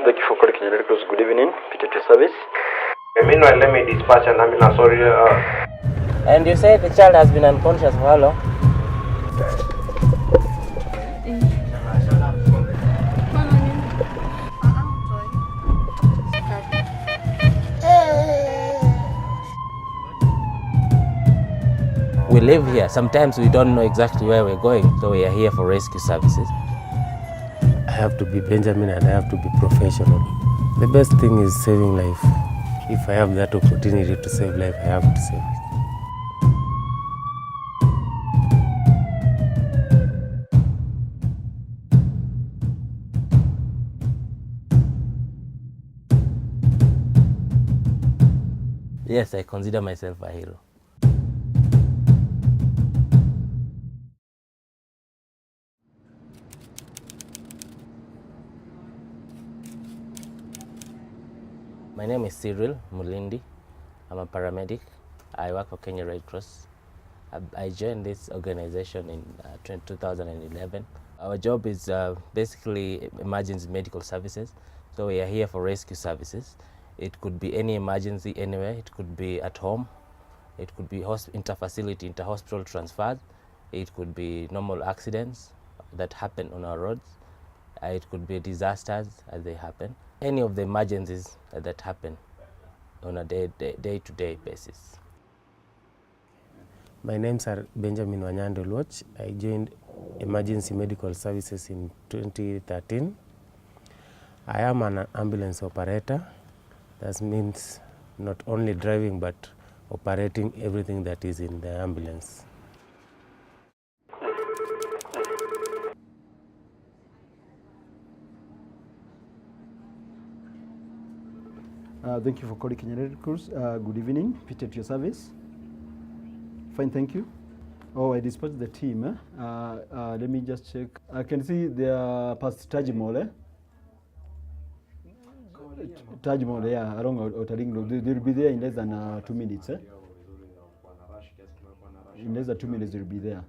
Thank you for calling Kenya Red Cross. Good evening. Peter to service. Meanwhile, let me dispatch an ambulance. Sorry. And you say the child has been unconscious for how long? We live here. Sometimes we don't know exactly where we're going, so we are here for rescue services. I have to be Benjamin and I have to be professional. The best thing is saving life. If I have that opportunity to save life, I have to save it. Yes, I consider myself a hero. My name is Cyril Mulindi. I'm a paramedic. I work for Kenya Red Cross. I joined this organization in 2011. Our job is basically emergency medical services. So we are here for rescue services. It could be any emergency anywhere. It could be at home. It could be inter-facility, inter-hospital transfers. It could be normal accidents that happen on our roads. It could be disasters as they happen. Any of the emergencies that happen on a day-to-day basis. My names are Benjamin Wanyando Loch. I joined Emergency Medical Services in 2013. I am an ambulance operator. That means not only driving but operating everything that is in the ambulance. Thank you for calling Kenya Red Cross. Good evening. Peter to your service. Fine, thank you. Oh, I dispatched the team. Let me just check. I can see they are past Taj Mahal. Taj Mahal, yeah, around Outer Ring Road. They'll be there in less than 2 minutes. In less than 2 minutes, they'll be there.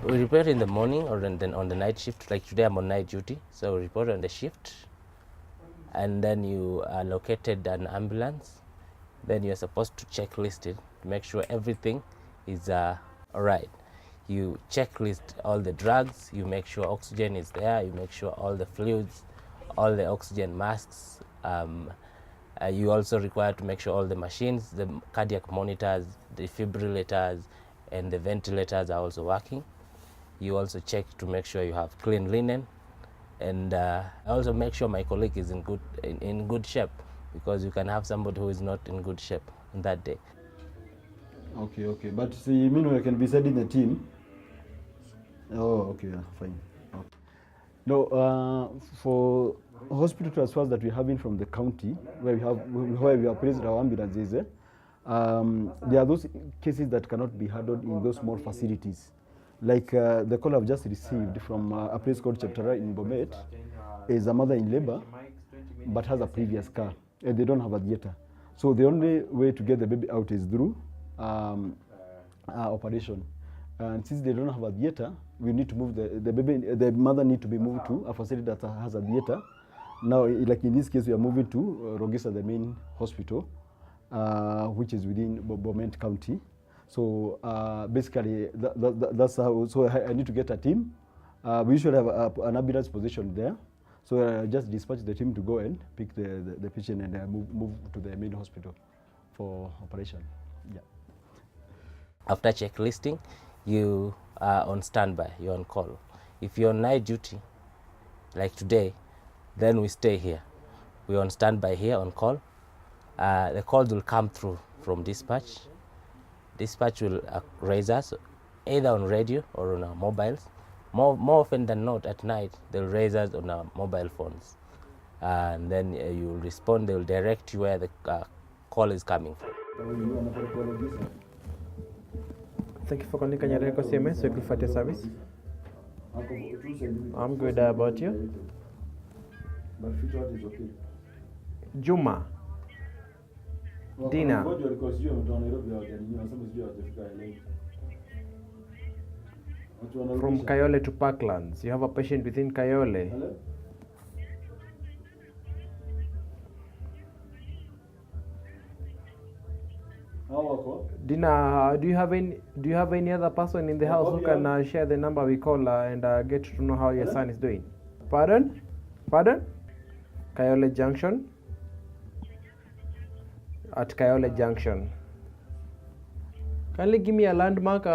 We report in the morning or then on the night shift. Like today I'm on night duty, so we report on the shift. And then you allocated an ambulance. Then you're supposed to checklist it to make sure everything is all right. You checklist all the drugs, you make sure oxygen is there, you make sure all the fluids, all the oxygen masks. You also require to make sure all the machines, the cardiac monitors, the defibrillators, and the ventilators are also working. You also check to make sure you have clean linen, and I also make sure my colleague is in good shape, because you can have somebody who is not in good shape on that day. Okay. But so you mean we can be said in the team? Oh, okay, fine. Okay. No, for hospital transfers that we're having from the county, where we have placed our ambulances, there are those cases that cannot be handled in those small facilities. Like the call I've just received from a place called Cheptara in Bomet is a mother in labor but has a previous car and they don't have a theater. So the only way to get the baby out is through operation. And since they don't have a theater, we need to move the mother need to be moved to a facility that has a theater. Now, like in this case, we are moving to Rogesa, the main hospital, which is within Bomet County. So basically, that's how. So I need to get a team. We usually have an ambulance position there. So I just dispatch the team to go and pick the patient and move to the main hospital for operation. Yeah. After checklisting, you are on standby. You're on call. If you're on night duty, like today, then we stay here. We're on standby here on call. The calls will come through from dispatch. Dispatch will raise us either on radio or on our mobiles. More often than not, at night, they'll raise us on our mobile phones. And then you'll respond, they'll direct you where the call is coming from. Thank you for calling Kenya Red Cross CMS, Weekly Fatia Service. I'm good, about you? Juma. Dina. From Kayole to Parklands. You have a patient within Kayole. Hello? How wako? Dina, do you have any other person in the house who can share the number we call and get to know how your son is doing? Pardon? Kayole Junction. At Kayole Junction. Kindly give me a landmark.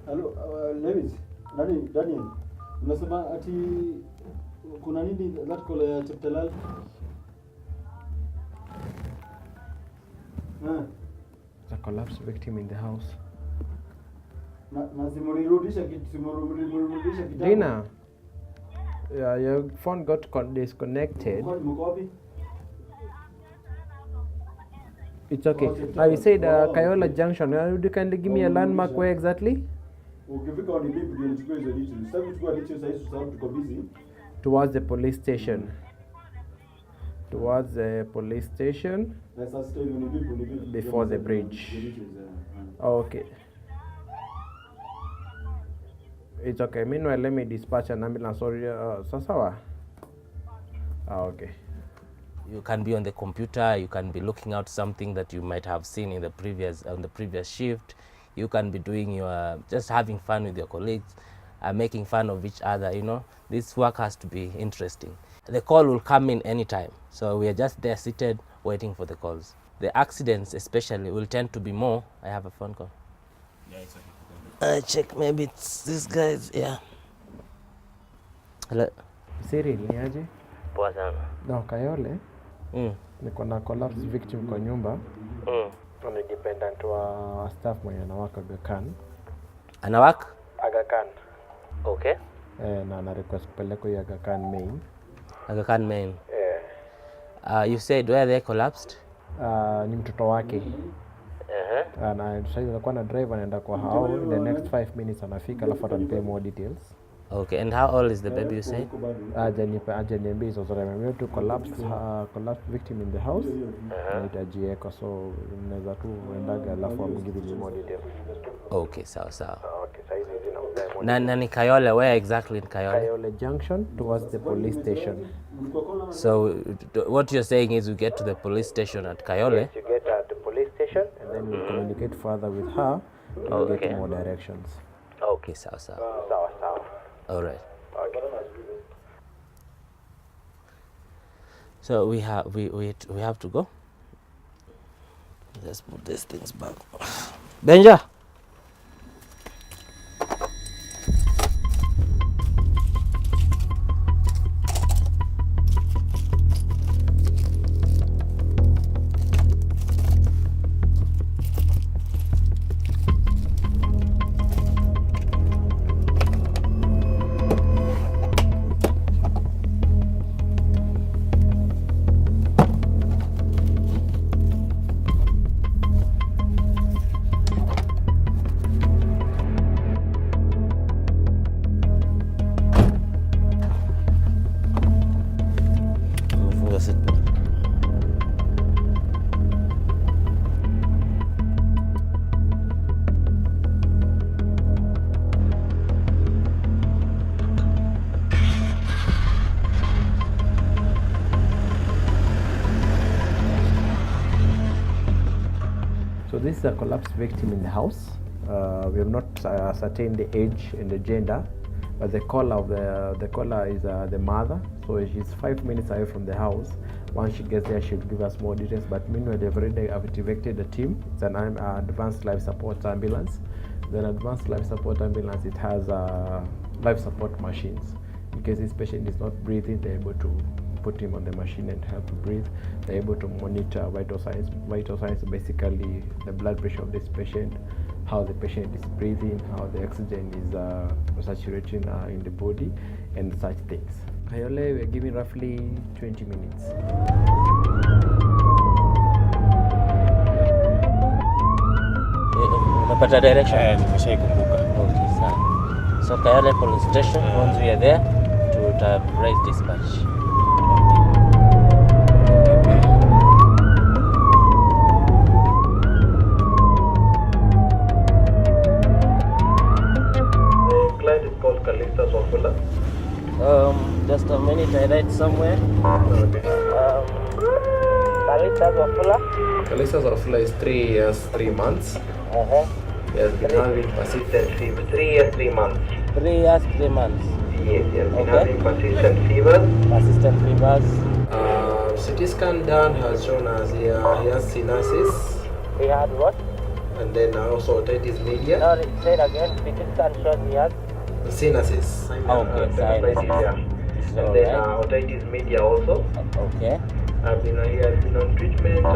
Hello, Lewis. Daniel. Unasema ati kuna nini that call ya Cheptelal? The collapse victim in the house. Na simurudisha kitu. Dina, yeah, your phone got disconnected. Mko wapi? It's okay. Now you said Kayole Junction. Would you kindly give me a landmark where exactly? Ukifika on the ndio nichukue hizo details. Sasa kuchukua details sasa sababu tuko busy. Towards the police station. Towards the police station. Let's stay on the Before the bridge. Okay. It's okay. Meanwhile, let me dispatch an ambulance. Sorry, Sasawa. Okay. You can be on the computer, you can be looking out something that you might have seen in the previous shift. You can be doing your, just having fun with your colleagues, making fun of each other, you know. This work has to be interesting. The call will come in anytime. So we are just there seated, waiting for the calls. The accidents especially will tend to be more. I have a phone call. Yeah, it's okay. I check, maybe it's these guys, yeah. Hello. Cyril, ni aje? Poa sana. No, Kayole. Niko na collapse victim kwa nyumba. Ni dependent wa staff mwenye anawaka Aga Khan. Anawaka? Aga Khan. Okay. Na ana request kupelekwa hiyo Aga Khan main. Aga Khan main. You said where they collapsed? Ni mtoto wake. Na sasa alikuwa na drive anaenda kwa hao. In the next 5 minutes anafika alafu atanipa more details. Okay, and how old is the baby you say? Ajaniambia hizo zote. Mimi tu collapsed victim in the house. Nitajieka, so naweza tu endaga alafu amgive you more details. Okay, sawa. Okay, sasa hizi zina Na ni Kayole, where exactly in Kayole? Kayole Junction towards the police station. So what you're saying is you get to the police station at Kayole? Yes, you get at the police station and then you communicate further with her to get more directions. Okay, sawa. All right. Okay. So we have to go. Let's put these things back. Benja. So this is a collapsed victim in the house. We have not ascertained the age and the gender, but the caller is the mother. So she's 5 minutes away from the house. Once she gets there, she'll give us more details. But meanwhile, they've already activated the team. It's an advanced life support ambulance. The advanced life support ambulance, it has life support machines. In case this patient is not breathing, they're able to put him on the machine and help to breathe. They're able to monitor vital signs. Vital signs, basically the blood pressure of this patient, how the patient is breathing, how the oxygen is saturating in the body, and such things. Kayole, we're giving roughly 20 minutes. Umepata direction? Nimeshaikumbuka. Okay, sawa. So Kayole police station, once we are there, to raise dispatch. Just a minute, I write somewhere. Okay. Kalisa Wafula. Kalisa Wafula is 3 years, 3 months. He has been having persistent fever. 3 years, 3 months. 3 years, 3 months. Yes, he has been Okay. having persistent fever. Persistent fevers. CT scan done has shown us he has sinuses, He had what? and then also otitis media. No, say it again. CT scan shows he has. Sinuses. Okay, sinuses. And then otitis media also. Okay. He has been on treatment.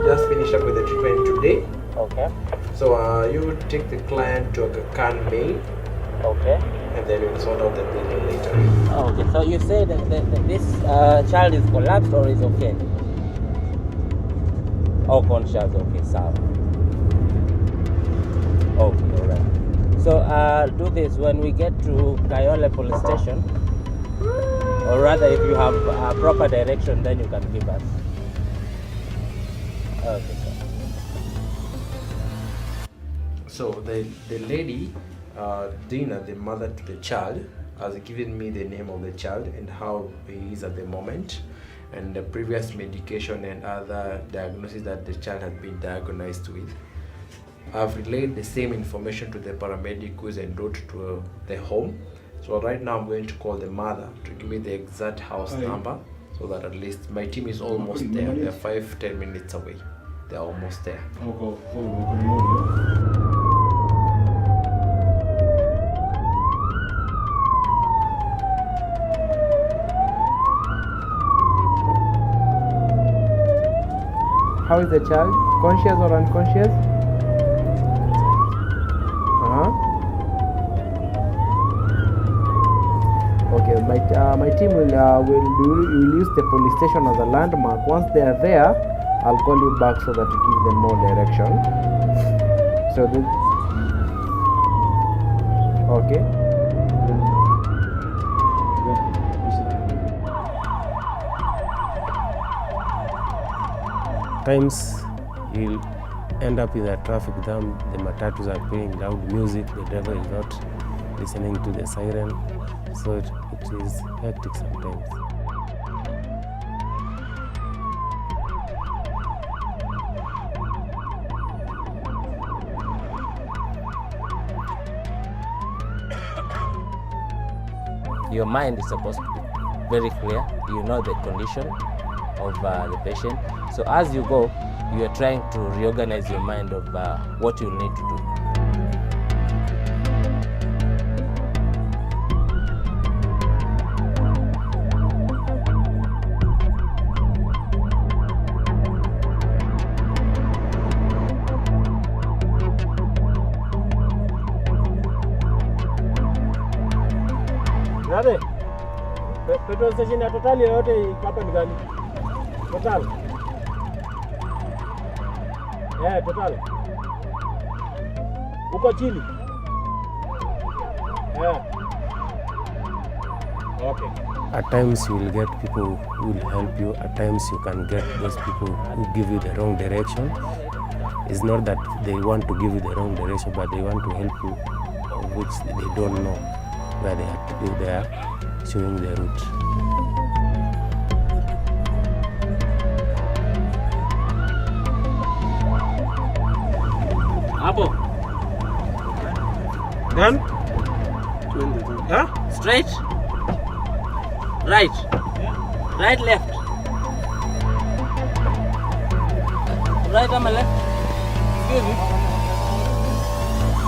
Just finished up with the treatment today. Okay. So you take the client to a Khan Mail, Okay. and then we'll sort out the billing later. Okay. So you say that this child is collapsed or is okay? Oh, conscious. Okay, sound. Okay, alright. So do this when we get to Kayole police station, or rather, if you have proper direction, then you can give us. Okay. So the lady, Dina, the mother to the child, has given me the name of the child and how he is at the moment, and the previous medication and other diagnoses that the child had been diagnosed with. I've relayed the same information to the paramedic who is en route to the home. So right now I'm going to call the mother to give me the exact house number, so that at least my team is almost there. They're 5-10 minutes away. They're almost there. How is the child? Conscious or unconscious? Okay, my team will use the police station as a landmark. Once they are there, I'll call you back so that you give them more direction. So okay. Times you'll end up in a traffic jam, the matatus are playing loud music, the driver is not listening to the siren, so it is hectic sometimes. Your mind is supposed to be very clear. You know the condition of the patient. So as you go, you are trying to reorganize your mind of what you need to do. Nade? Petrol station ya Total yote hapa ni gani? Total. Total. Uko chini? Okay. At times you will get people who will help you, at times you can get those people who give you the wrong direction. It's not that they want to give you the wrong direction, but they want to help you, of which they don't know where they are showing the route. Hapo. Then? Straight? Right? Right, left? Right ama left? Excuse me.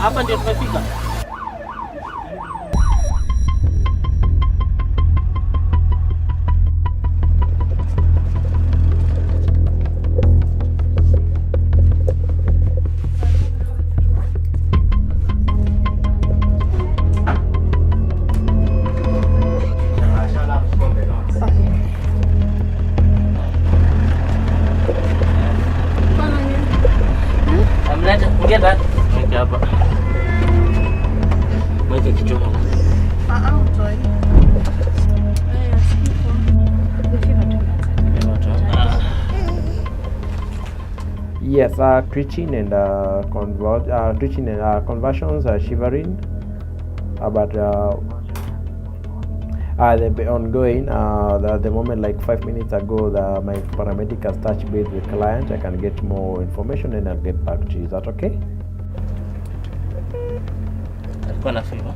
Hapa ndio tumefika. Get that. Weka hapa. Weka kichwa. Yes, twitching and conversions are shivering, but They're ongoing. At the moment, like 5 minutes ago, my paramedic has touched base with the client. I can get more information and I'll get back to you. Is that okay? Alikuwa na fever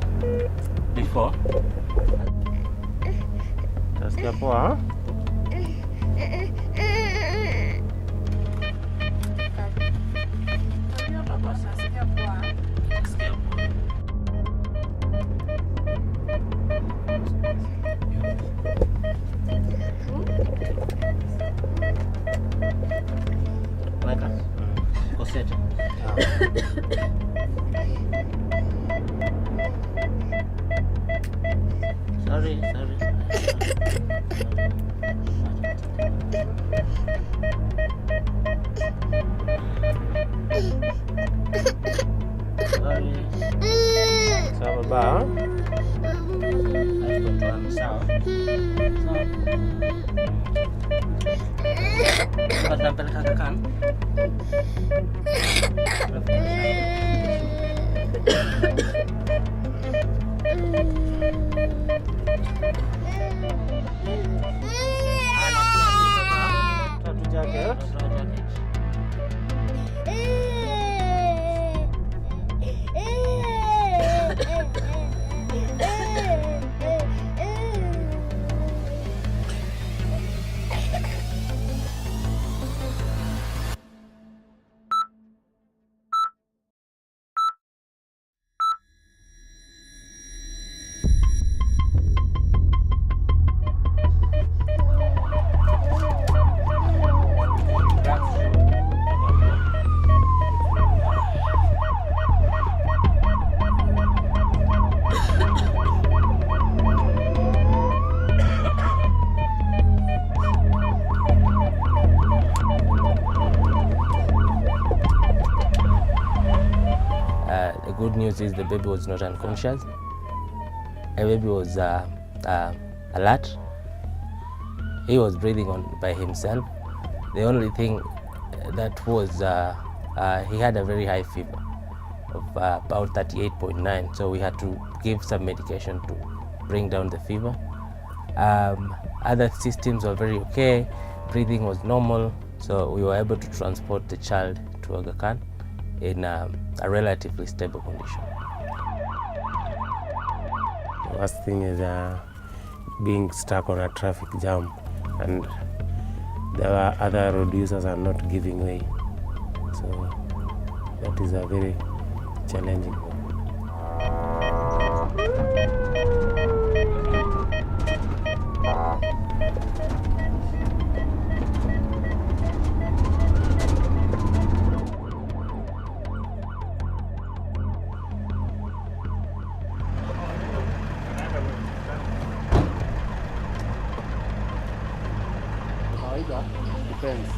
before. Utasikia poa? Weka. Kosete. Sorry. Sorry. Sawa baba. Sawa. Tunampeleka Kakan. Tatu jacket. The good news is the baby was not unconscious. The baby was alert. He was breathing by himself. The only thing that was he had a very high fever of about 38.9, so we had to give some medication to bring down the fever. Other systems were very okay. Breathing was normal, so we were able to transport the child to Aga Khan in a relatively stable condition. The worst thing is being stuck on a traffic jam, and there are other road users are not giving way. So that is a very challenging one. Depends.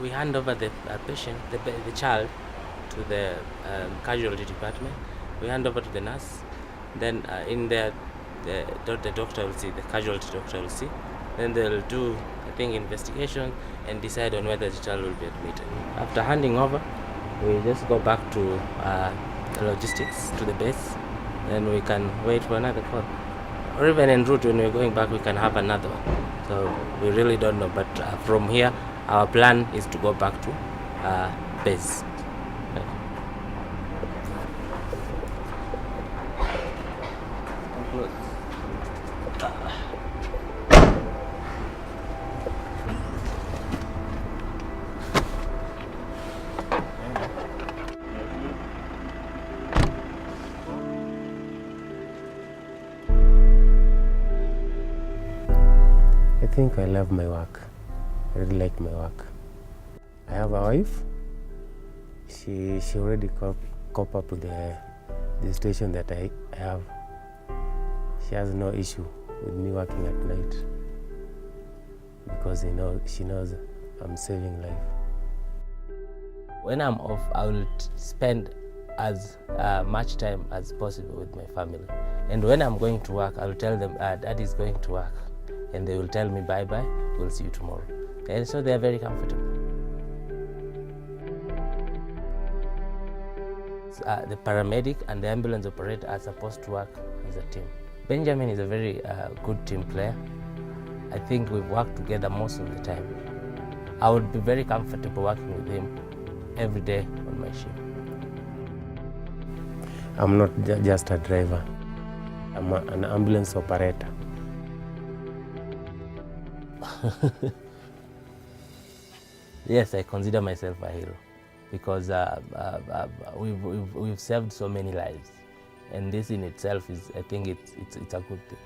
We hand over the patient, the child, to the casualty department. We hand over to the nurse. Then in there, the doctor will see, the casualty doctor will see. Then they'll do, I think, investigation and decide on whether the child will be admitted. After handing over, we just go back to the logistics, to the base. Then we can wait for another call. Or even en route, when we're going back, we can have another one. So we really don't know. But from here, our plan is to go back to base. think I love my work. I really like my work. I have a wife. She already cope up with the situation that I have. She has no issue with me working at night because she knows I'm saving life. When I'm off, I will spend as much time as possible with my family. And when I'm going to work, I'll tell them, Dad is going to work. And they will tell me, bye-bye, we'll see you tomorrow. And so they're very comfortable. The paramedic and the ambulance operator are supposed to work as a team. Benjamin is a very good team player. I think we've worked together most of the time. I would be very comfortable working with him every day on my shift. I'm not just a driver. I'm an ambulance operator. Yes, I consider myself a hero because we've saved so many lives, and this in itself is, I think it's a good thing.